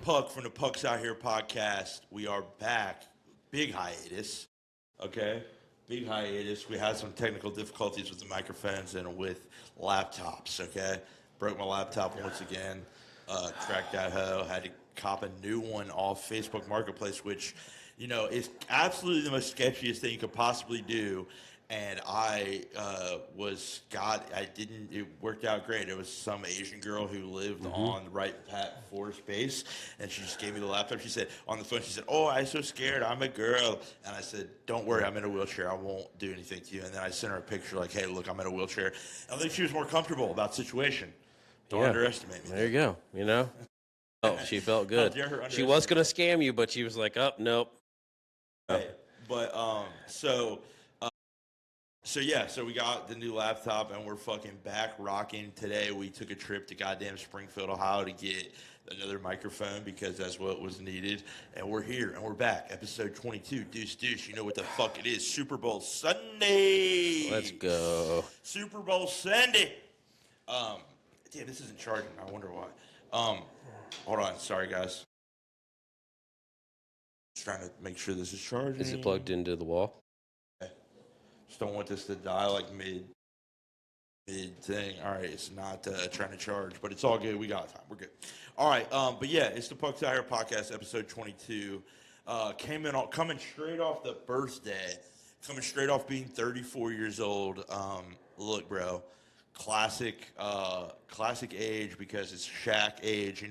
Puck from the Pucks Out Here podcast. We are back. Big hiatus. Okay? Big hiatus. We had some technical difficulties with the microphones and with laptops. Okay? Broke my laptop once again. Cracked that hoe. Had to cop a new one off Facebook Marketplace, which, is absolutely the most sketchiest thing you could possibly do. And it worked out great. It was some Asian girl who lived on the right Pat Forest base, and she just gave me the laptop. She said, on the phone, she said, "Oh, I'm so scared. I'm a girl." And I said, "Don't worry, I'm in a wheelchair. I won't do anything to you." And then I sent her a picture like, "Hey, look, I'm in a wheelchair." I think she was more comfortable about the situation. Don't underestimate me. There you go, Oh, she felt good. She was going to scam you, but she was like, "Oh, nope." Right. But, So we got the new laptop and we're fucking back rocking. Today we took a trip to goddamn Springfield, Ohio to get another microphone because that's what was needed. And we're here and we're back. Episode 22, Deuce Deuce. You know what the fuck it is. Super Bowl Sunday. Let's go. Super Bowl Sunday. Damn, this isn't charging. I wonder why. Hold on. Sorry, guys. Just trying to make sure this is charging. Is it plugged into the wall? Just don't want this to die like mid thing. All right, it's not trying to charge, but it's all good. We got time. We're good. All right, but yeah, it's the Pucks Out Here podcast, episode 22. Coming straight off the birthday, coming straight off being 34 years old. Look, bro, classic age because it's Shaq age.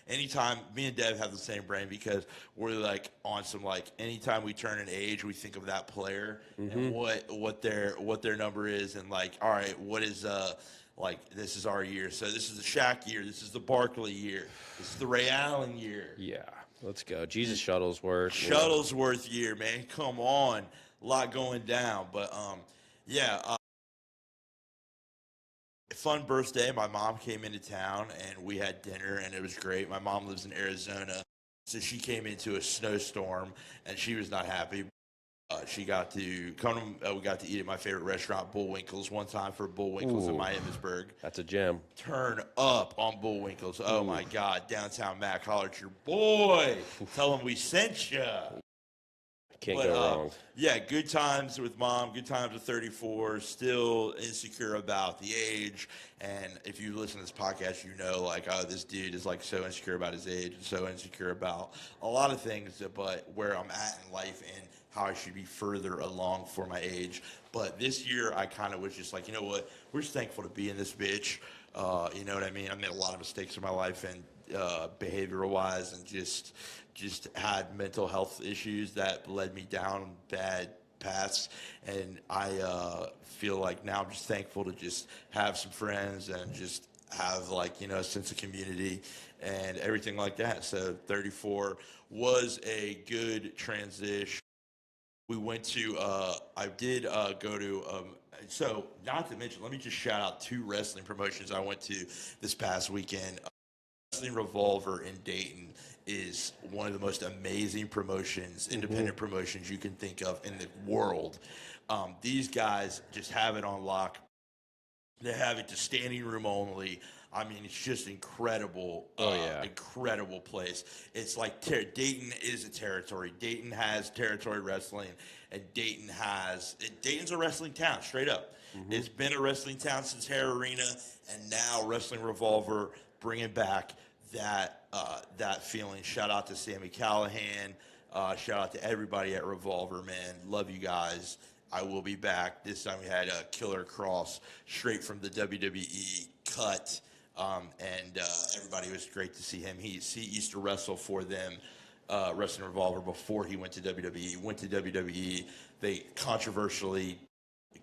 Anytime me and Dev have the same brain because we're like on some like anytime we turn an age, we think of that player and what their number is and like, all right, what is like this is our year. So this is the Shaq year. This is the Barkley year. This is the Ray Allen year. Yeah, let's go. Jesus Shuttlesworth. Shuttlesworth year, man. Come on, a lot going down, but yeah. Fun birthday. My mom came into town and we had dinner and it was great. My mom lives in Arizona, so she came into a snowstorm and she was not happy. She got to come. We got to eat at my favorite restaurant, Bullwinkle's, one time for Bullwinkle's in Miamisburg. That's a gem. Turn up on Bullwinkle's. Oh my God, downtown Mac, holler at your boy. Tell him we sent you. Can't go wrong. Yeah, good times with mom, good times with 34, still insecure about the age. And if you listen to this podcast, you know, like, oh, this dude is like so insecure about his age and so insecure about a lot of things, but where I'm at in life and how I should be further along for my age. But this year, I kind of was just like, you know what? We're just thankful to be in this bitch. You know what I mean? I made a lot of mistakes in my life and behavioral wise and just had mental health issues that led me down bad paths. And I feel like now I'm just thankful to just have some friends and just have like, a sense of community and everything like that. So 34 was a good transition. We went to, I did go to, so not to mention, let me just shout out 2 wrestling promotions I went to this past weekend. Wrestling Revolver in Dayton is one of the most amazing promotions, independent promotions you can think of in the world. These guys just have it on lock. They have it to standing room only. I mean, it's just incredible. Incredible place. It's like Dayton is a territory. Dayton has territory wrestling, and Dayton's a wrestling town, straight up. It's been a wrestling town since Hair Arena, and now Wrestling Revolver bringing back that feeling. Shout out to Sami Callihan. Shout out to everybody at Revolver, man. Love you guys. I will be back. This time we had a Killer Cross straight from the WWE cut. And everybody was great to see him. He used to wrestle for them, Wrestling Revolver, before he went to WWE. Went to WWE. They controversially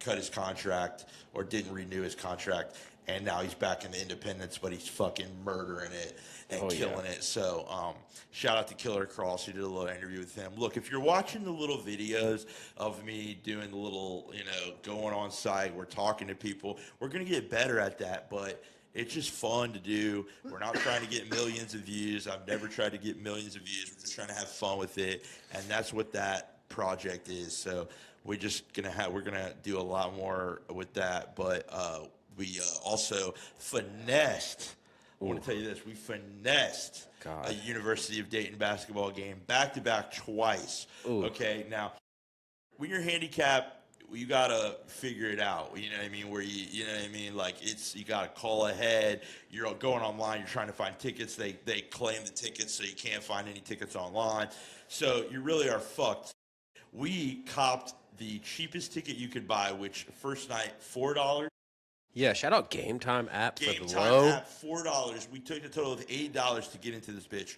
cut his contract or didn't renew his contract. And now he's back in the independents, but he's fucking murdering it and killing it. So shout out to Killer Cross, who did a little interview with him. Look, if you're watching the little videos of me doing the little, going on site, we're talking to people, we're going to get better at that, but it's just fun to do. We're not trying to get millions of views. I've never tried to get millions of views. We're just trying to have fun with it, and that's what that project is. So we're gonna do a lot more with that, but we also finessed I want to tell you this. We finessed a University of Dayton basketball game back-to-back twice. Ooh. Okay, now, when you're handicapped, you gotta figure it out. You know what I mean? Where you know what I mean? Like you gotta call ahead. You're going online. You're trying to find tickets. They claim the tickets, so you can't find any tickets online. So you really are fucked. We copped the cheapest ticket you could buy, which first night $4. Yeah, shout out Game Time app Game for the Time low. app $4. We took a total of $8 to get into this bitch.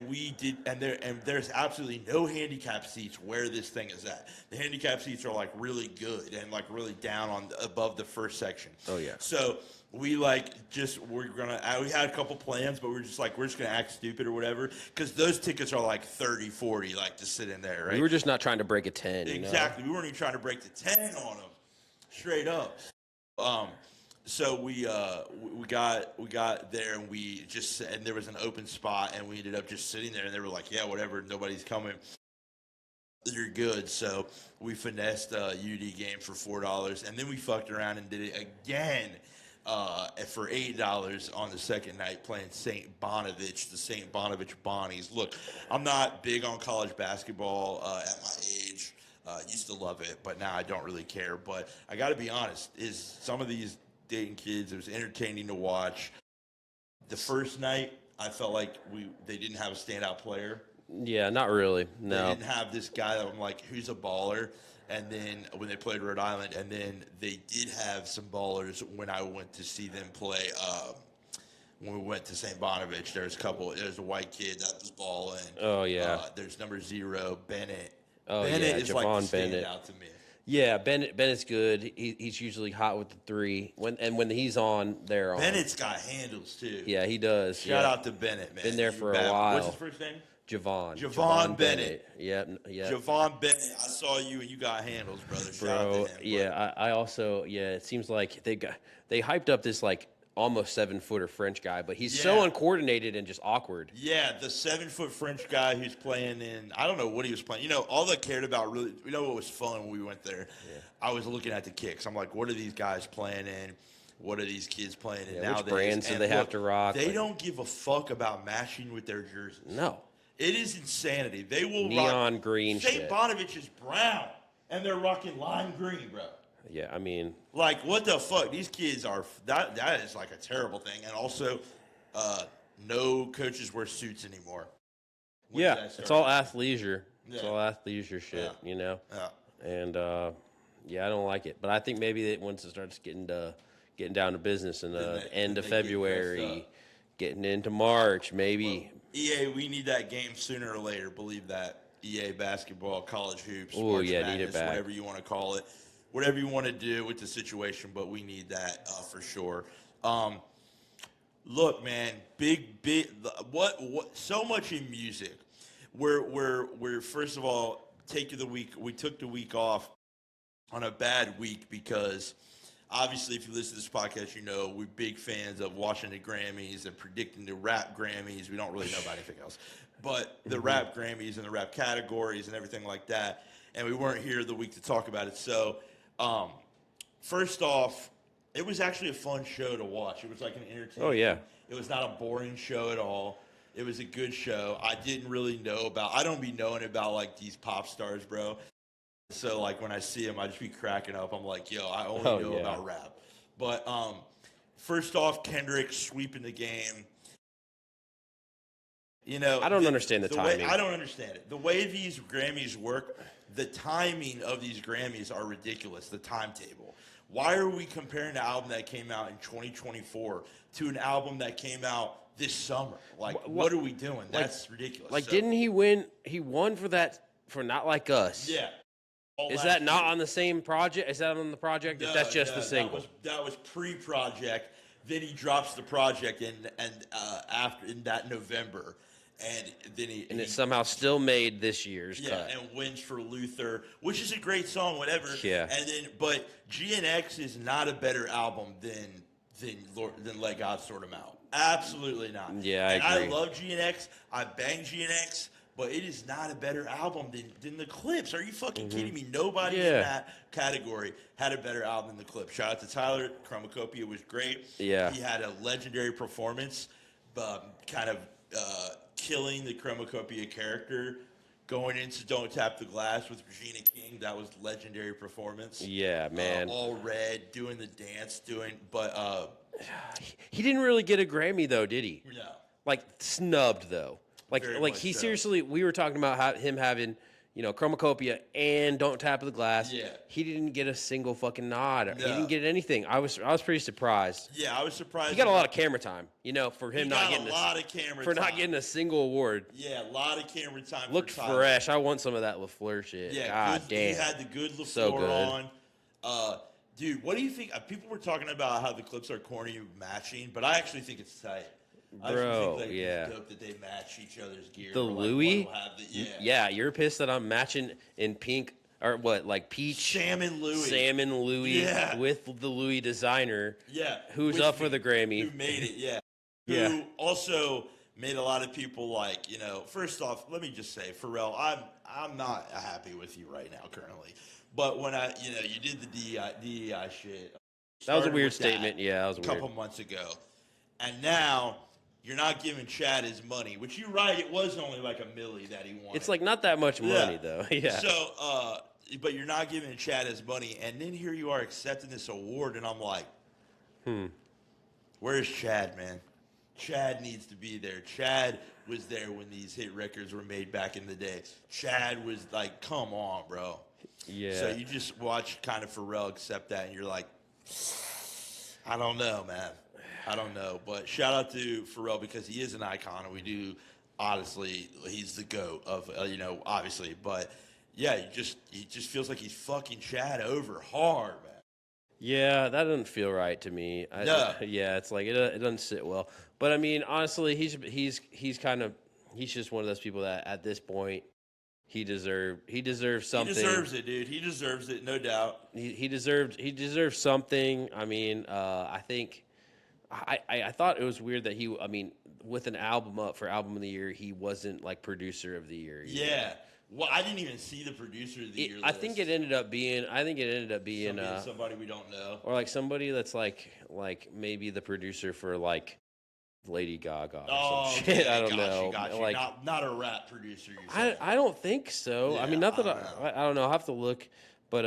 We did, and there's absolutely no handicap seats where this thing is at. The handicap seats are like really good and like really down on above the first section. Oh yeah. So we we had a couple plans, but we're just gonna act stupid or whatever, because those tickets are like 30, 40, like to sit in there, right? We were just not trying to break a 10. Exactly. We weren't even trying to break the 10 on them, straight up. So we got there, and and there was an open spot, and we ended up just sitting there, and they were like, yeah, whatever, nobody's coming, you're good. So we finessed a UD game for $4, and then we fucked around and did it again for $8 on the second night, playing St. Bonaventure, the St. Bonaventure Bonnies. Look, I'm not big on college basketball at my age. Used to love it, but now I don't really care. But I got to be honest, some of these Dayton kids, it was entertaining to watch. The first night, I felt like they didn't have a standout player. Yeah, not really. No. They didn't have this guy that I'm like, who's a baller. And then when they played Rhode Island, and then they did have some ballers when I went to see them play. When we went to St. Bonaventure, there's a white kid that was balling. Oh yeah. There's number 0, Bennett. Oh Bennett yeah, is Javon like the Bennett. standout to me. Yeah, Bennett's good. He's usually hot with the 3. When he's on, they're on. Bennett's got handles too. Yeah, he does. Shout out to Bennett, man. Been there for a while. What's his first name? Javon Bennett. Yep. Javon Bennett. I saw you and you got handles, brother. Shout out to him. Yeah, I also it seems like they hyped up this like almost 7-footer French guy, but he's so uncoordinated and just awkward. Yeah, the 7-foot French guy who's playing in, I don't know what he was playing. You know, all I cared about really, you know what was fun when we went there? Yeah. I was looking at the kicks. I'm like, what are these guys playing in? What are these kids playing in nowadays? Which brands do they have to rock? They don't give a fuck about matching with their jerseys. No. It is insanity. They will neon rock. green St. shit. Bonaventure is brown, and they're rocking lime green, bro. Yeah, I mean, like, what the fuck? These kids are that is like a terrible thing. And also, no coaches wear suits anymore. It's all athleisure. It's all athleisure shit, you know. Yeah. And I don't like it. But I think maybe once it starts getting down to business in the end of February, getting into March, maybe. Well, EA, we need that game sooner or later. Believe that. EA basketball, college hoops, March Madness, need it back. Whatever you want to call it. Whatever you want to do with the situation, but we need that for sure. Look, man, big, what, so much in music. We're first of all, we took the week off on a bad week because obviously if you listen to this podcast, you know we're big fans of watching the Grammys and predicting the rap Grammys. We don't really know about anything else. But the rap Grammys and the rap categories and everything like that. And we weren't here the week to talk about it. So, first off, it was actually a fun show to watch. It was like an entertaining. Oh, yeah. It was not a boring show at all. It was a good show. I didn't really I don't be knowing about like these pop stars, bro. So like when I see them, I just be cracking up. I'm like, yo, I only know about rap. But first off, Kendrick sweeping the game. You know, I don't understand the timing. I don't understand it. The way these Grammys work, the timing of these Grammys are ridiculous. The timetable. Why are we comparing the album that came out in 2024 to an album that came out this summer? Like, what are we doing? That's ridiculous. Like, didn't he win? He won for Not Like Us. Yeah. Is that not on the same project? Is that on the project? No, that's just the single. That was pre-project. Then he drops the project in that November. And then it somehow still made this year's cut. Yeah, and wins for Luther, which is a great song, whatever. Yeah. And then, but GNX is not a better album than Let God Sort 'Em Out. Absolutely not. Yeah, I agree. I love GNX. I bang GNX, but it is not a better album than the Clipse. Are you fucking kidding me? Nobody in that category had a better album than the Clipse. Shout out to Tyler. Chromacopia was great. Yeah. He had a legendary performance. kind of killing the Chromacopia character, going into Don't Tap the Glass with Regina King. That was legendary performance. Yeah, man. All red, doing the dance, but he didn't really get a Grammy though, did he? no. Like snubbed though. Very Like much he so. seriously. We were talking about him having, Chromacopia and Don't Tap the Glass. Yeah. He didn't get a single fucking nod. He No. didn't get anything. I was pretty surprised. Yeah, I was surprised. He got a lot of camera time. For him not getting a lot of camera for time. not getting a single award. Yeah, a lot of camera time. Looked for Tyler. fresh. I want some of that LaFleur shit. Yeah, God good, damn. he had the good LaFleur So good. on. Dude, what do you think? People were talking about how the Clipse are corny matching, but I actually think it's tight. I Bro, actually think yeah. it's dope that they match each other's gear. The Or, like, Louis? one will have the- Yeah, you're pissed that I'm matching in pink or what, like peach Salmon Louis. salmon Louis Yeah. with the Louis designer. Yeah. Who's With up for the Grammy? Who made it, yeah. Yeah. Who also made a lot of people like, first off, let me just say, Pharrell, I'm not happy with you right now currently. But when you did the DEI shit. That was a started weird with statement. Yeah, that was a weird. couple months ago. And now you're not giving Chad his money, which you're right, it was only like $1 million that he wanted. It's like not that much money Yeah. though. Yeah. So, but you're not giving Chad his money, and then here you are accepting this award, and I'm like, where's Chad, man? Chad needs to be there. Chad was there when these hit records were made back in the day. Chad was like, come on, bro. Yeah. So you just watch kind of Pharrell accept that, and you're like, I don't know, man. I don't know. But shout out to Pharrell because he is an icon, and we do, honestly, he's the GOAT of, obviously. But, yeah, he just feels like he's fucking Chad over hard, man. Yeah, that doesn't feel right to me. No. Yeah, it's like it doesn't sit well. But I mean, honestly, he's just one of those people that at this point he deserves something. He deserves it, dude. He deserves it, no doubt. He deserved something. I mean, I think I thought it was weird that with an album up for album of the year, he wasn't like producer of the year. Yeah. Well, I didn't even see the producer of the year I list. think it ended up being somebody we don't know. or like somebody that's like maybe the producer for like Lady Gaga or some shit. I don't know. Gotcha. Like not a rap producer. You're saying. I don't think so. Yeah, I mean, not that I I don't know. I will have to look, but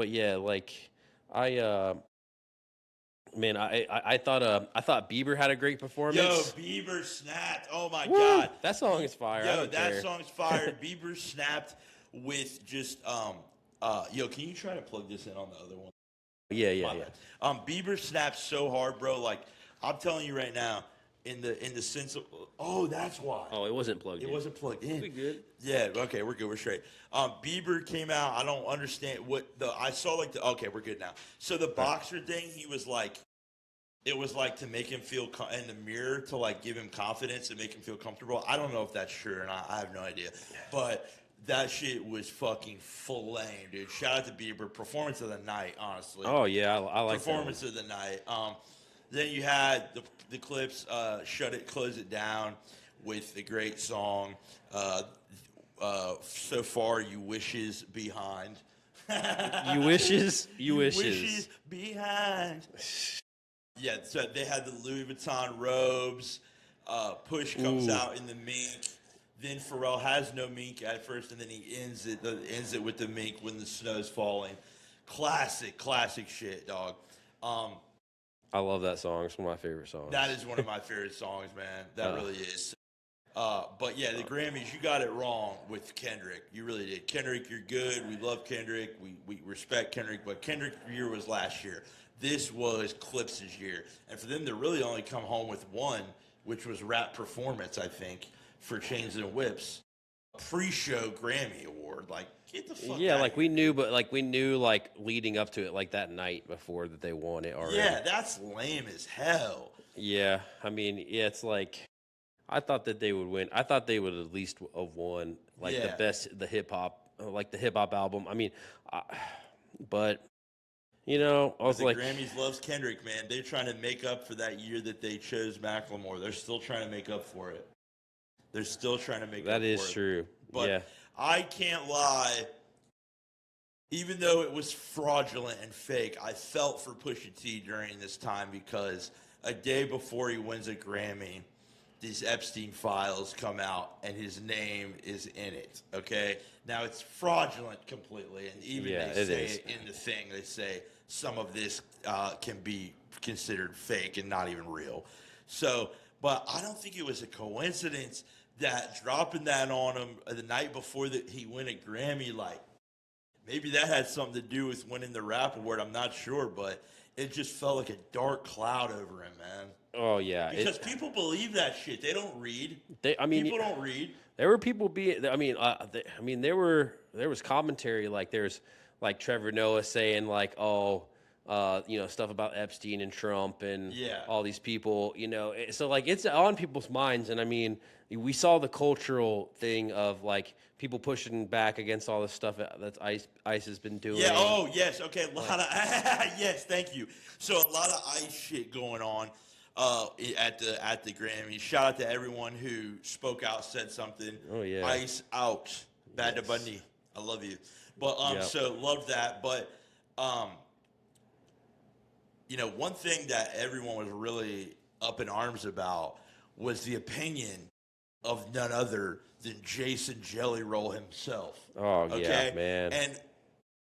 yeah, like man, I thought Bieber had a great performance. Yo, Bieber snapped. Oh my Woo! God, That song is fire. I yo, don't that care. song's fire. Bieber snapped with just yo. Can you try to plug this in on the other one? Yeah. Bieber snapped so hard, bro. Like I'm telling you right now, in the sense of that's why. Oh, it wasn't plugged in. It wasn't plugged in. We good? Yeah, okay, we're good. We're straight. Bieber came out. I don't understand I saw okay, we're good now. So the boxer thing, he was like, it was like to make him feel in the mirror to like give him confidence and make him feel comfortable. I don't know if that's true or not. I have no idea. But that shit was fucking flame, dude. Shout out to Bieber. Performance of the night, honestly. Oh yeah, I like Performance of the night. Then you had the Clipse close it down with the great song. So far, you wishes behind. You wishes behind. Yeah, so they had the Louis Vuitton robes. Push comes out in the mink. Then Pharrell has no mink at first, and then he ends it with the mink when the snow's falling. Classic shit, dog. I love that song. It's one of my favorite songs. That is one of my favorite songs, man. That really is. But yeah, the Grammys, you got it wrong with Kendrick. You really did. Kendrick, you're good. We love Kendrick. We respect Kendrick. But Kendrick's year was last year. This was Clipse's year. And for them to really only come home with one, which was rap performance, I think, for Chains and Whips, pre-show Grammy award. Like, get the fuck yeah, out like of we knew leading up to it, like that night before that they won it already. Yeah, that's lame as hell. Yeah, I mean, yeah, it's like I thought that they would win. I thought they would at least have won like the hip hop album. I mean, but I was the like, Grammys loves Kendrick, man. They're trying to make up for that year that they chose Macklemore. They're still trying to make up for it. They're still trying to make up for it. that is true. But yeah. I can't lie. Even though it was fraudulent and fake, I felt for Pusha T during this time because a day before he wins a Grammy, these Epstein files come out and his name is in it. Okay, now it's fraudulent completely, and even they say it in the thing. They say some of this can be considered fake and not even real. So, but I don't think it was a coincidence that dropping that on him the night before that he won a Grammy, like maybe that had something to do with winning the rap award. I'm not sure, but it just felt like a dark cloud over him, man. Oh yeah, because people believe that shit. They don't read. People don't read. There were people there was commentary like there's like Trevor Noah saying like stuff about Epstein and Trump and all these people, so like it's on people's minds. And I mean, we saw the cultural thing of like people pushing back against all this stuff that ICE has been doing. Yeah. Oh yes. Okay. A lot of yes. Thank you. So a lot of ICE shit going on at the Grammy. Shout out to everyone who spoke out, said something. Oh yeah. ICE out. Bad Bunny. I love you. But so love that. But one thing that everyone was really up in arms about was the opinion of none other than Jason Jelly Roll himself. Oh, okay? Yeah, man. And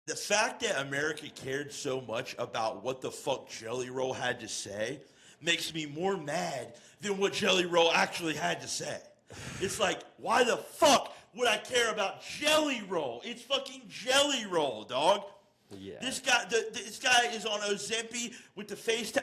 the fact that America cared so much about what the fuck Jelly Roll had to say makes me more mad than what Jelly Roll actually had to say. It's like, why the fuck would I care about Jelly Roll? It's fucking Jelly Roll, dog. Yeah. This guy is on Ozempic with the face.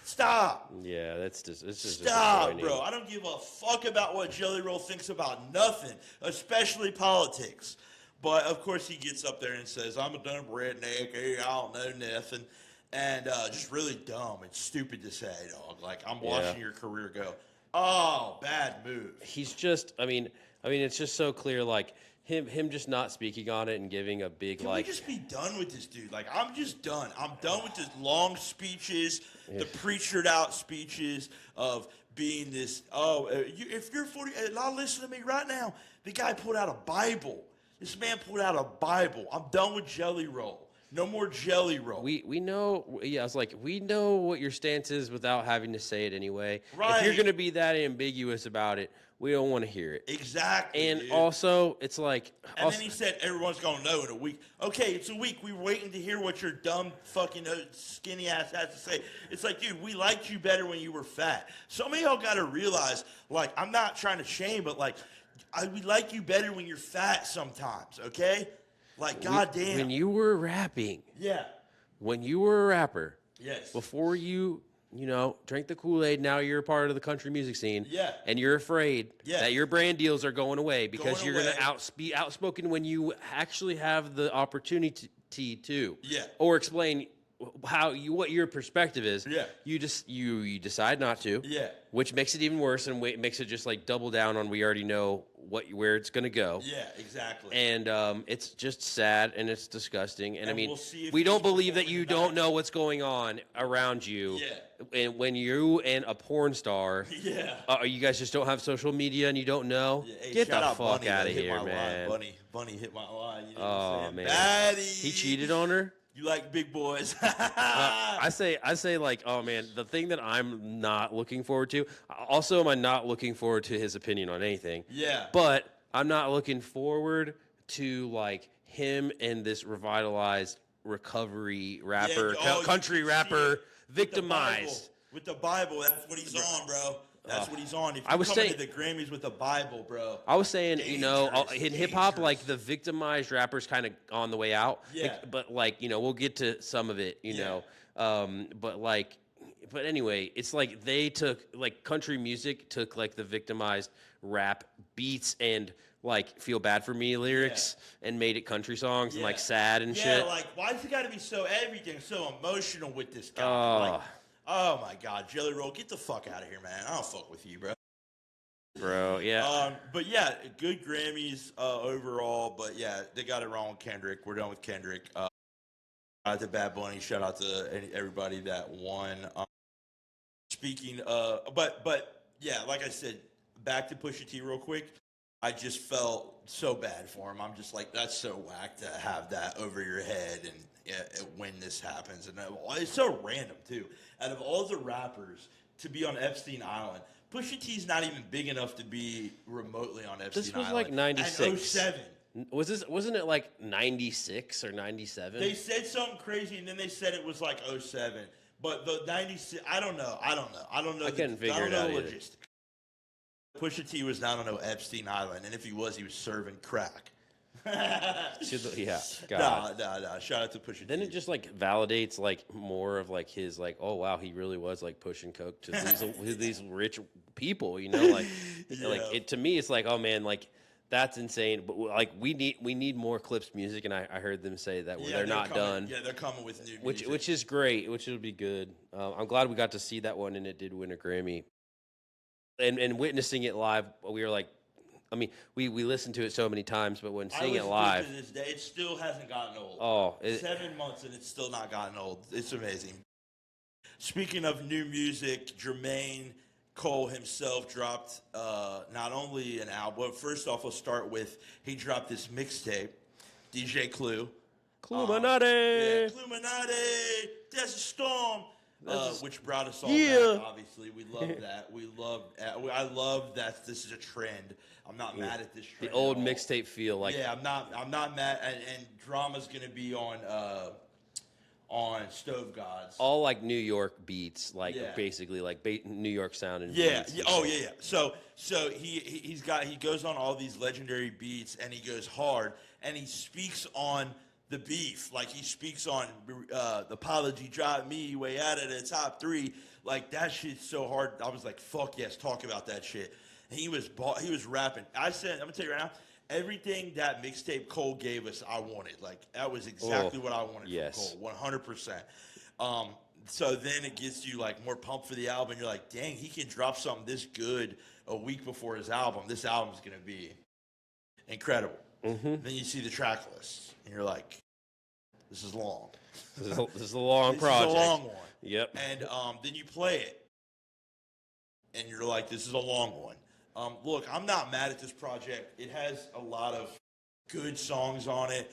Stop. Yeah, it's just stop, bro. I don't give a fuck about what Jelly Roll thinks about nothing, especially politics. But of course, he gets up there and says, "I'm a dumb redneck. I don't know nothing," and just really dumb and stupid to say, dog. Like I'm watching your career go. Oh, bad move. He's just. I mean, it's just so clear. Like. Him just not speaking on it and giving a big Can we just be done with this dude? Like I'm just done. I'm done with his long speeches, the preachered out speeches of being this. If you're 40, now listen to me right now. The guy pulled out a Bible. This man pulled out a Bible. I'm done with Jelly Roll. No more Jelly Roll. We know. Yeah, I was like, we know what your stance is without having to say it anyway. Right. If you're gonna be that ambiguous about it, we don't want to hear it. Exactly. And dude. also, it's like. And then he said everyone's gonna know in a week. Okay, it's a week. We were waiting to hear what your dumb fucking skinny ass has to say. It's like, dude, we liked you better when you were fat. Some of y'all gotta realize, like, I'm not trying to shame, but like, we like you better when you're fat sometimes. Okay. Like, goddamn. When you were rapping. Yeah. When you were a rapper. Yes. Before you drank the Kool-Aid, now you're a part of the country music scene. Yeah. And you're afraid that your brand deals are going away because you're going to be outspoken when you actually have the opportunity to. Yeah. Or explain what your perspective is. Yeah. You decide not to. Yeah. Which makes it even worse and makes it just like double down on we already know where it's going to go. Yeah, exactly. And it's just sad and it's disgusting. And I mean, we'll we don't believe that you don't know what's going on around you. Yeah. And when you and a porn star, you guys just don't have social media and you don't know. Yeah, hey, get the fuck Bunny, out of here, man. Bunny hit my line. You know oh man, Baddie. He cheated on her. You like big boys. I say like, oh man, the thing that I'm not looking forward to. Also, am I not looking forward to his opinion on anything? Yeah. But I'm not looking forward to like him and this revitalized recovery rapper, country rapper, victimized. With the Bible, that's what he's on, bro. That's what he's on. If I was saying to the Grammys with the Bible, bro. I was saying, in hip hop, like the victimized rappers kind of on the way out. Yeah. But like, we'll get to some of it, know. But anyway, it's like they took like country music took like the victimized rap beats and like Feel Bad for Me lyrics and made it country songs and like sad and shit. Yeah, like why's it got to be so emotional with this guy? Like, oh my God, Jelly Roll, get the fuck out of here, man. I don't fuck with you, bro. Bro, yeah. But yeah, good Grammys overall. But yeah, they got it wrong with Kendrick. We're done with Kendrick. Shout out to Bad Bunny. Shout out to everybody that won. Speaking but yeah, like I said, back to Pusha T real quick. I just felt so bad for him. I'm just like, that's so whack to have that over your head and when this happens. And it's so random, too. Out of all the rappers to be on Epstein Island, Pusha T's not even big enough to be remotely on Epstein This was Island. like 96. And 07. Wasn't it like 96 or 97? They said something crazy, and then they said it was like 07. But the 96, I don't know. I couldn't figure it out the either. logistics. Pusha T was not on no Epstein Island, and if he was serving crack. Yeah, God. Nah. Shout out to Pusha T. Then it just like validates like more of like his like, oh wow, he really was like pushing coke to these rich people, you know, like like it to me it's like, oh man, like that's insane. But like we need more Clipse music, and I heard them say that they're not coming, done. Yeah, they're coming with new music. Which is great, which will be good. I'm glad we got to see that one, and it did win a Grammy. And witnessing it live, we were like, I mean, we listened to it so many times, but when seeing it live, to this day, it still hasn't gotten old. Oh, 7 months and it's still not gotten old. It's amazing. Speaking of new music, Jermaine Cole himself dropped not only an album. First off, we'll start with he dropped this mixtape, DJ Clue. Cluminati. Cluminati. There's a storm. Which brought us all back, obviously. We love that. I love that this is a trend. I'm not mad at this trend. The old mixtape feel, like I'm not mad. And Drama's gonna be on Stove Gods. All like New York beats, like basically like New York sound and beats. So he goes on all these legendary beats and he goes hard and he speaks on the beef, like he speaks on the apology dropped me way out of the top 3. Like that shit's so hard. I was like, fuck yes, talk about that shit. And he was rapping. I'm gonna tell you right now, everything that mixtape Cole gave us, I wanted. Like that was exactly what I wanted from Cole, 100%. So then it gets you like more pumped for the album. You're like, dang, he can drop something this good a week before his album. This album's gonna be incredible. Mm-hmm. Then you see the track list, and you're like, this is long. This is a long project. This is a long one. Yep. And then you play it, and you're like, this is a long one. Look, I'm not mad at this project. It has a lot of good songs on it.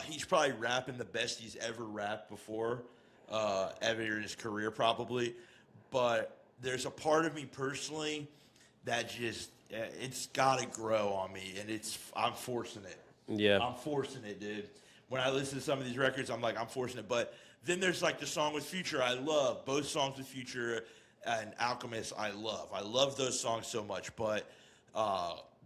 He's probably rapping the best he's ever rapped before, ever in his career probably. But there's a part of me personally that just, it's got to grow on me, and I'm forcing it. Yeah. I'm forcing it, dude. When I listen to some of these records, I'm like, I'm forcing it. But then there's like the song with Future I love. Both songs with Future and Alchemist I love. I love those songs so much. But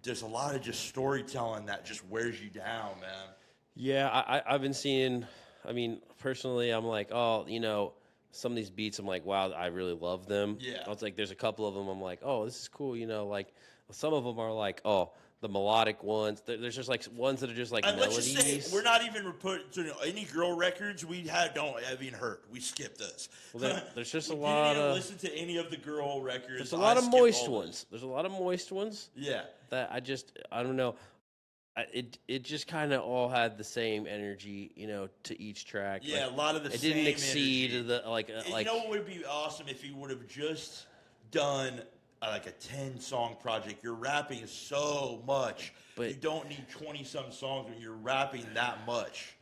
there's a lot of just storytelling that just wears you down, man. Yeah, I've been seeing, I mean, personally, I'm like, oh, you know, some of these beats, I'm like, wow, I really love them. Yeah. I was like, there's a couple of them, I'm like, oh, this is cool, you know, like, some of them are like, oh, the melodic ones. There's just like ones that are just like melodies. Let's just say, we're not even reporting any girl records we don't even heard. We skipped those. Well, there's just a we lot didn't of listen to any of the girl records. There's a lot of moist ones. There's a lot of moist ones. Yeah. That I don't know. It just kind of all had the same energy, you know, to each track. Yeah, like, a lot of the it same didn't exceed energy. the like. You know what would be awesome if he would have just done like a 10-song project. You're rapping so much, but you don't need 20-some songs when you're rapping that much.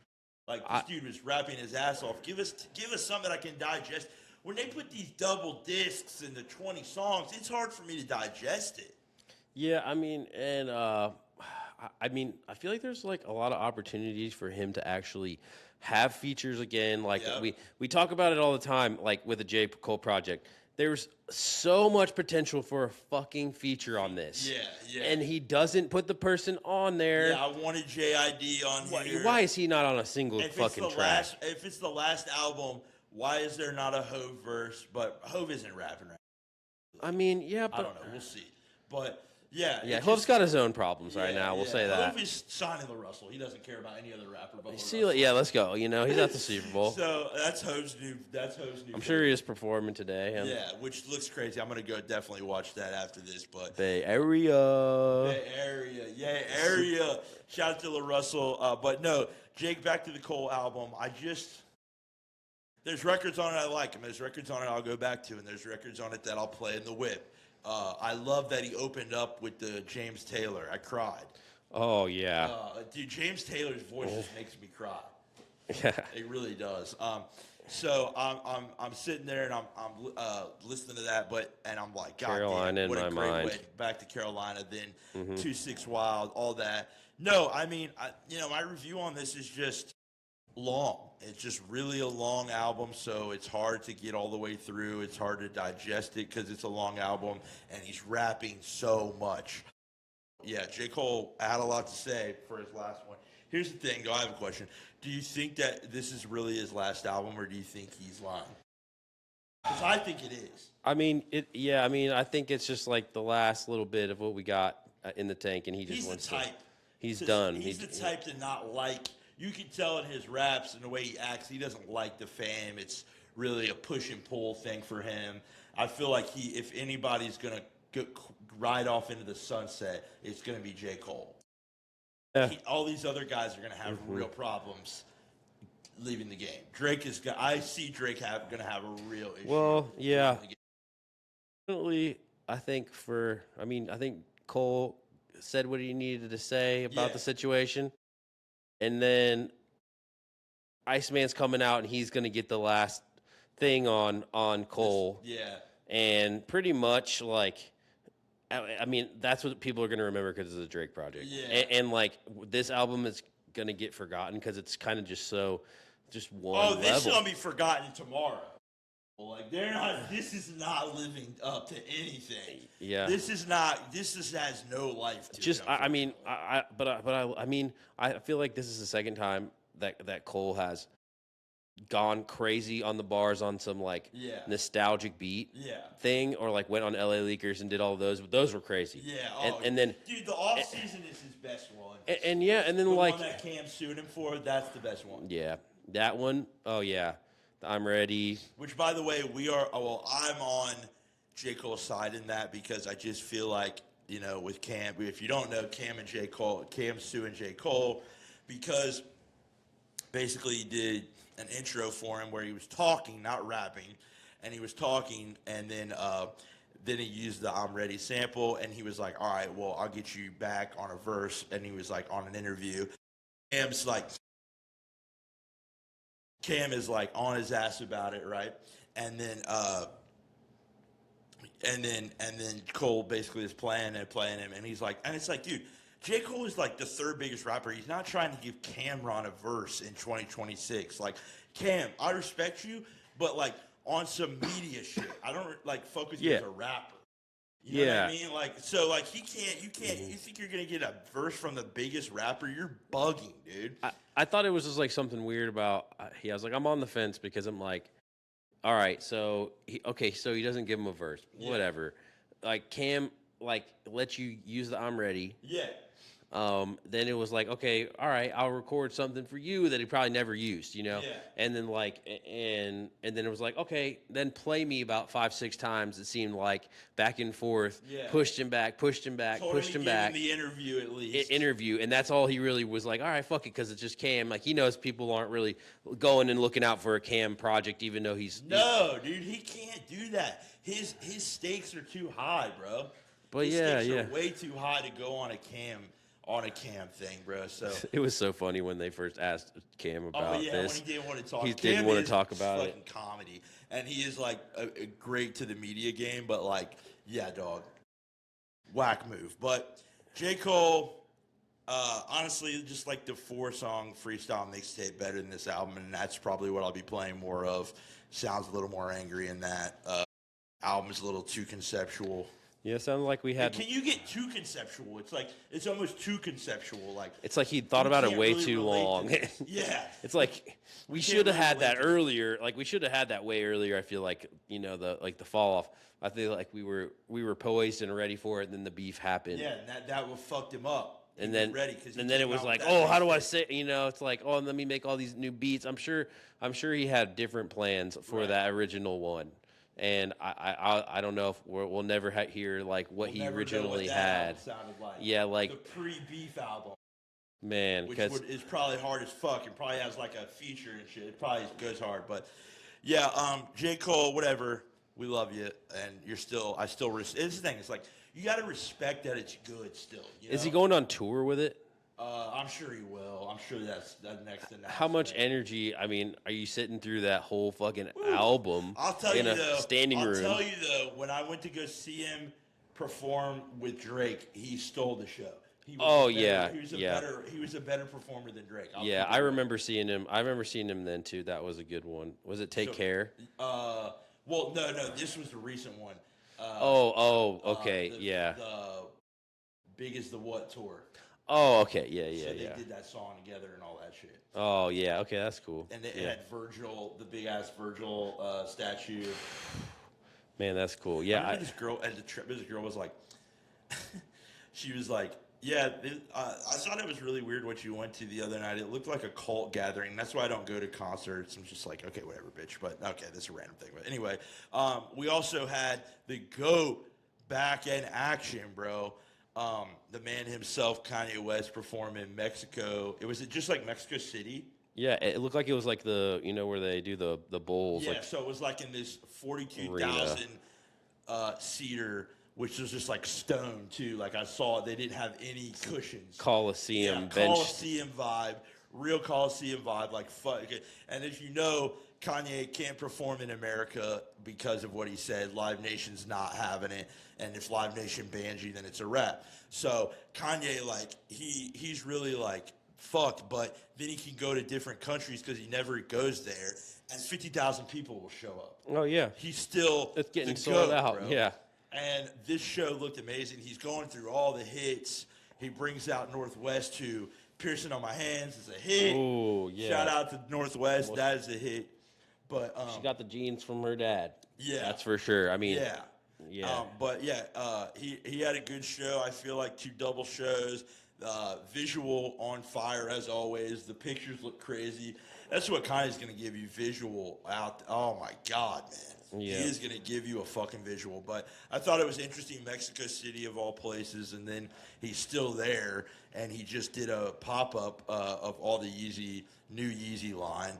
Like this dude was rapping his ass off. Give us something that I can digest. When they put these double discs into 20 songs, it's hard for me to digest it. Yeah, I mean, and I mean, I feel like there's like a lot of opportunities for him to actually have features again. Like we talk about it all the time, like with the J.Cole project. There's so much potential for a fucking feature on this. Yeah. And he doesn't put the person on there. Yeah, I wanted JID on here. Why is he not on a single fucking track? If it's the last album, why is there not a Hove verse? But Hove isn't rapping right now. I mean, yeah, but I don't know. We'll see. But yeah, Hove's got his own problems right now. We'll say that. Hove is signing the Russell. He doesn't care about any other rapper. But let's go. You know, he's at the Super Bowl. So that's Hove's new. I'm sure he is performing today. Yeah, which looks crazy. I'm gonna go definitely watch that after this. But Bay Area. Shout out to La Russell. But no, Jake. Back to the Cole album. There's records on it I like, and there's records on it I'll go back to, and there's records on it that I'll play in the whip. I love that he opened up with the James Taylor. I cried. Oh, yeah. Dude, James Taylor's voice just makes me cry. Yeah. It really does. So I'm sitting there and I'm listening to that, and I'm like, God Carolina damn, in what a my great mind. way back to Carolina. Then Mm-hmm. 2-6 Wild, all that. No, I mean, my review on this is just long. It's just really a long album, so it's hard to get all the way through. It's hard to digest it because it's a long album, and he's rapping so much. Yeah, J. Cole had a lot to say for his last one. Here's the thing, though. I have a question. Do you think that this is really his last album, or do you think he's lying? Because I think it is. I mean, it. Yeah, I mean, I think it's just like the last little bit of what we got in the tank, and he just He's the wants type. to. He's done. He's the type to not like. You can tell in his raps and the way he acts, he doesn't like the fame. It's really a push and pull thing for him. I feel like if anybody's gonna ride off into the sunset, it's gonna be J. Cole. Yeah. All these other guys are gonna have real problems leaving the game. Drake is. I see Drake gonna have a real issue. Well, yeah. Definitely, I think I think Cole said what he needed to say about the situation. And then Iceman's coming out and he's going to get the last thing on Cole. Yeah. And pretty much I mean, that's what people are going to remember because it's a Drake project. Yeah. And like this album is going to get forgotten because it's kind of just one level. This is going to be forgotten tomorrow. Like they're not. This is not living up to anything. Yeah. This is not. This has no life to it. I mean, I feel like this is the second time that Cole has gone crazy on the bars on some nostalgic beat thing, or like went on LA Leakers and did all of those. But those were crazy. Yeah. And then, dude, the off season is his best one. And then the one that Cam sued him for, that's the best one. Yeah, that one. Oh yeah. I'm ready. Which, by the way, I'm on J. Cole's side in that because I just feel like, with Cam, if you don't know, Cam's suing J. Cole because basically he did an intro for him where he was talking, not rapping, and he was talking, and then he used the I'm Ready sample, and he was like, all right, well, I'll get you back on a verse, and he was like on an interview. Cam is like on his ass about it, right? And then Cole basically is playing him, and he's like, and it's like, dude, J. Cole is like the third biggest rapper. He's not trying to give Cameron a verse in 2026. Like, Cam, I respect you, but like on some media shit. I don't focus as a rapper. You know what I mean? Like, so like you can't. You think you're gonna get a verse from the biggest rapper? You're bugging, dude. I thought it was just like something weird about. I was like, I'm on the fence because I'm like, all right, so he doesn't give him a verse, whatever. Like Cam, lets you use the I'm Ready. Yeah. Then it was like, okay, all right, I'll record something for you that he probably never used, Yeah. And then and then it was like, okay, then play me about 5-6 times. It seemed like back and forth, pushed him back, pushed him back. The interview at least. And that's all he really was like. All right, fuck it, because it's just Cam. Like he knows people aren't really going and looking out for a Cam project, even though dude, he can't do that. His stakes are too high, bro. But his stakes are way too high to go on a Cam thing, bro. So it was so funny when they first asked Cam about this. When he didn't want to talk. He didn't want to talk about it. Fucking comedy, and he is like a great to the media game, but dog, whack move. But J. Cole, honestly, just like the 4-song freestyle mixtape better than this album, and that's probably what I'll be playing more of. Sounds a little more angry in that. Album's a little too conceptual. Yeah, it sounded like we had. Can you get too conceptual? It's almost too conceptual. It's like he thought about it way too long. Yeah, it's like we should have had that earlier. Like we should have had that way earlier. I feel like the fall off. I feel like we were poised and ready for it, and then the beef happened. Yeah, and that fucked him up. And then it was like, oh, how do I say? It's like, oh, let me make all these new beats. I'm sure he had different plans for that original one. And I don't know if we'll never hear what he originally had. Sounded like. Yeah, the pre-beef album. Man, which is probably hard as fuck and probably has a feature and shit. It probably goes hard, but yeah, J. Cole, whatever. We love you, and it's the thing. It's like you got to respect that it's good still. Is he going on tour with it? I'm sure he will. I'm sure that's that next announcement. How much energy? I mean, are you sitting through that whole fucking Woo. album I'll tell in you a though. standing I'll room? tell you though. When I went to go see him perform with Drake, he stole the show. He was Oh a better, yeah, he was a yeah, better he was a better performer than Drake. I'll yeah. keep I it real. remember seeing him. I remember seeing him then too. That was a good one. Was it Take So, Care? well, no, this was the recent one. Okay, yeah. The Big as the What tour. Oh, okay, yeah, So yeah, they yeah. did that song together and all that shit. Oh, yeah. Okay, that's cool. And it Yeah, had Virgil, the big ass Virgil statue. man, that's cool. I Yeah, remember this girl at the trip. This girl was like, she was like, yeah, I thought it was really weird what you went to the other night. It looked like a cult gathering. That's why I don't go to concerts. I'm just like, okay, whatever, bitch. But okay, this is a random thing. But anyway, we also had the GOAT back in action, bro. The man himself, Kanye West, perform in Mexico. It was just like Mexico City. yeah. It looked like it was like the where they do the bowls. Yeah, Like so it was like in this 42,000 seater, which was just like stone too. Like I saw, they didn't have any cushions. Coliseum bench. Coliseum vibe, real Coliseum vibe. Like fuck. And as you know, Kanye can't perform in America because of what he said. Live Nation's not having it, and if Live Nation bans you, then it's a wrap. So Kanye, like he's really like fucked, but then he can go to different countries because he never goes there, and 50,000 people will show up. Oh yeah, He's still it's getting the sold GOAT, out. bro. Yeah. And this show looked amazing. He's going through all the hits. He brings out Northwest, who Piercing on My Hands is a hit. Oh yeah. Shout out to Northwest. That is a hit. But She got the genes from her dad. yeah, That's for sure. I mean, yeah. yeah. But yeah, he had a good show. I feel like 2 double shows. Visual on fire as always. The pictures look crazy. That's what Kanye's gonna give you, visual out. Oh my god, man. Yeah. He is gonna give you a fucking visual. But I thought it was interesting, Mexico City of all places, and then he's still there, and he just did a pop up of all the new Yeezy line.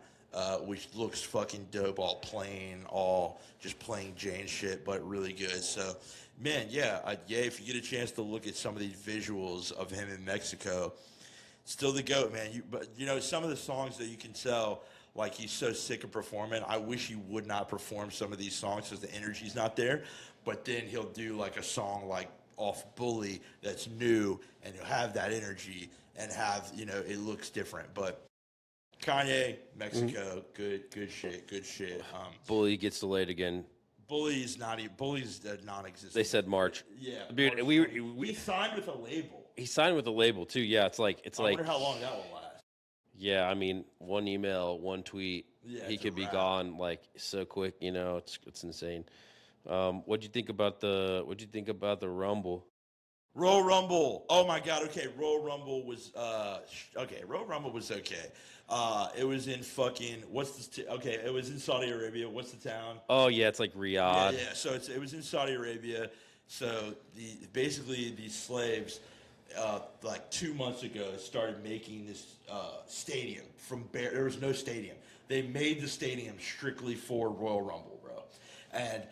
Which looks fucking dope, all plain, all just plain Jane shit, but really good. So, man, yeah, if you get a chance to look at some of these visuals of him in Mexico, still the GOAT, man. But some of the songs that you can tell, like he's so sick of performing. I wish he would not perform some of these songs because the energy's not there. But then he'll do like a song like off Bully that's new, and he'll have that energy and have it looks different, but. Kanye, Mexico, good shit. Bully gets delayed again. Bully's non-existent. They said March. Yeah, Dude, March we 20. He signed with a label. he signed with a label too. Yeah, it's like I wonder how long that will last. yeah. I mean, one email, one tweet, Yeah, he it's could a be wrap. gone like so quick. It's insane. What'd you think about the Rumble? Royal Rumble. Oh my God. Okay, Royal Rumble was okay. Royal Rumble was okay. It was in fucking okay. It was in Saudi Arabia. What's the town? Oh yeah, it's like Riyadh. Yeah. So it was in Saudi Arabia. So basically these slaves, like 2 months ago, started making this stadium from there was no stadium. They made the stadium strictly for Royal Rumble, bro, and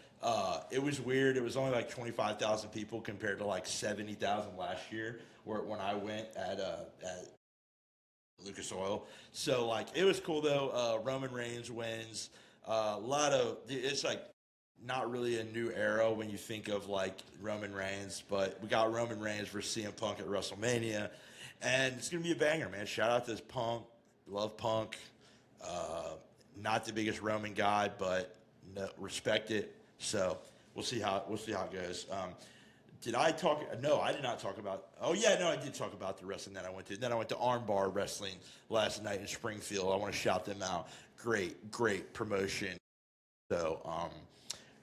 it was weird. It was only like 25,000 people compared to like 70,000 last year, when I went at Lucas Oil. So like it was cool though. Roman Reigns wins. It's like not really a new era when you think of like Roman Reigns, but we got Roman Reigns versus CM Punk at WrestleMania, and it's gonna be a banger, man. Shout out to this Punk. Love Punk. Not the biggest Roman guy, but respect it. So we'll see how it goes. Did I talk? No, I did not talk about. Oh yeah, no, I did talk about the wrestling that I went to. Then I went to Armbar Wrestling last night in Springfield. I want to shout them out. Great promotion. So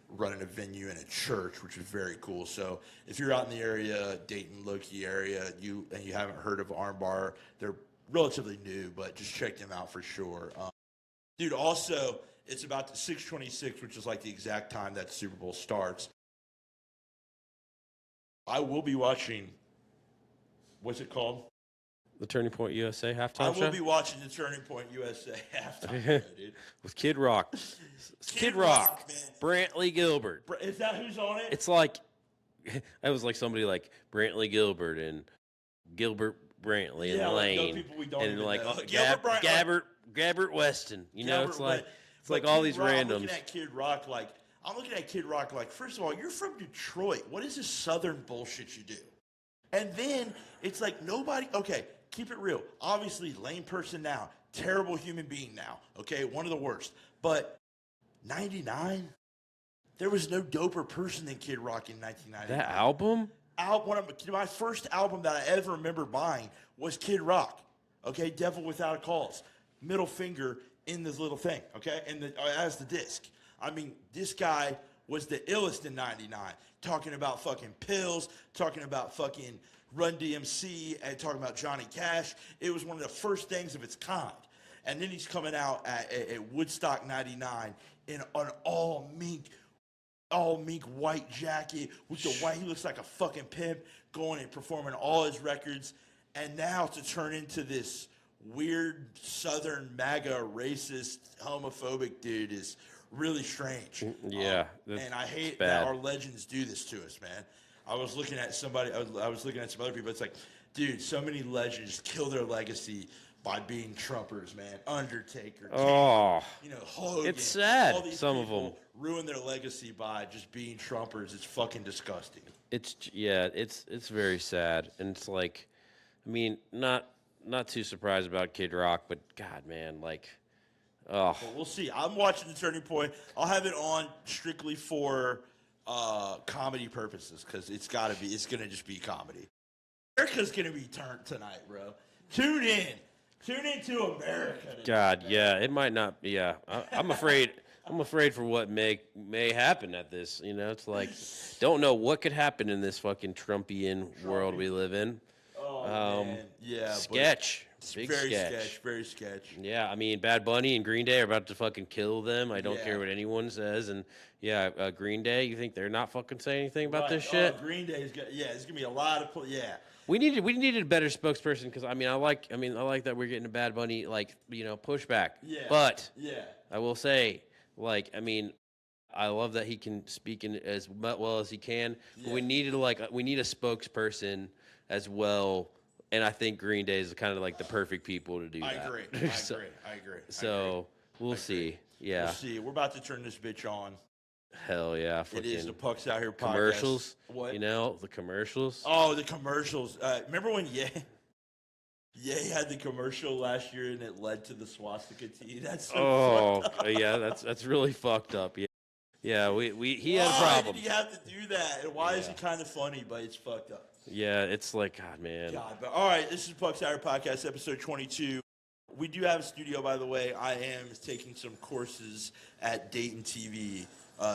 running a venue in a church, which is very cool. So if you're out in the area, Dayton, Loki area, you haven't heard of Armbar, they're relatively new, but just check them out for sure. Dude, also, it's about 6:26, which is like the exact time that Super Bowl starts. I will be watching, what's it called? The Turning Point USA halftime I will show be watching the Turning Point USA halftime show, dude. with Kid Rock. Kid Rock, man. Brantley Gilbert. Is that who's on it? It's like I was like somebody like Brantley Gilbert and Gilbert Brantley and Yeah, like those Lane people we don't and even like know. Gilbert Gabbert Weston. You know, Gabbert it's like West- it's like but all Kid these Rock, randoms. I'm looking at Kid Rock like, first of all, you're from Detroit. What is this Southern bullshit you do? And then it's like nobody. Okay, keep it real. Obviously, lame person now, terrible human being now. Okay, one of the worst. But 99, there was no doper person than Kid Rock in 1999. That album? My first album that I ever remember buying was Kid Rock. Okay, Devil Without a Cause, middle finger in this little thing. Okay, and as the disc. I mean, this guy was the illest in '99, talking about fucking pills, talking about fucking Run DMC, and talking about Johnny Cash. It was one of the first things of its kind. And then he's coming out at Woodstock '99 in an all mink white jacket with the white. He looks like a fucking pimp going and performing all his records. And now to turn into this weird Southern MAGA racist homophobic dude is really strange. Yeah. And I hate that our legends do this to us, man. I was looking at some other people. It's like, dude, so many legends kill their legacy by being Trumpers, man. Undertaker, oh, Hogan. It's sad. All these Some of people them ruin their legacy by just being Trumpers. It's fucking disgusting. It's very sad, and it's like, I mean, not too surprised about Kid Rock, but God, man, like, oh. But we'll see. I'm watching The Turning Point. I'll have it on strictly for comedy purposes because it's going to just be comedy. America's going to be turned tonight, bro. Tune in. Tune into America tonight. God, yeah, it might not. Yeah, I'm afraid. I'm afraid for what may happen at this. It's like, don't know what could happen in this fucking Trumpian world we live in. Oh, man. Yeah. Sketch. Big very sketch. Very sketch. Yeah, I mean, Bad Bunny and Green Day are about to fucking kill them. I don't care what anyone says. And yeah, Green Day, you think they're not fucking saying anything about this shit? Green Day is good. Yeah, there's gonna be a lot of We needed a better spokesperson because I like that we're getting a Bad Bunny pushback. Yeah. But I will say, I love that he can speak in as well as he can. But we need a spokesperson as well. And I think Green Day is kind of like the perfect people to do that. I agree. I agree. So we'll see. Yeah. We'll see. We're about to turn this bitch on. Hell yeah. It is the Pucks Out Here podcast. Commercials. What? The commercials. Oh, the commercials. Remember when Ye had the commercial last year and it led to the swastika tee? That's so fucked up. Yeah, that's really fucked up. Yeah. Yeah, he had a problem. Why did he have to do that? And why is it kind of funny, but it's fucked up? Yeah, it's like, God, man. But all right, this is Pucks Out Here podcast, episode 22. We do have a studio, by the way. I am taking some courses at Dayton TV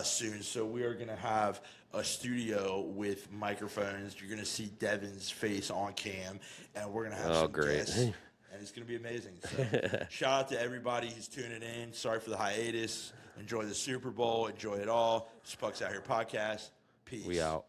soon, so we are going to have a studio with microphones. You're going to see Devin's face on cam, and we're going to have some guests, and it's going to be amazing. So shout out to everybody who's tuning in. Sorry for the hiatus. Enjoy the Super Bowl. Enjoy it all. It's Pucks Out Here podcast. Peace. We out.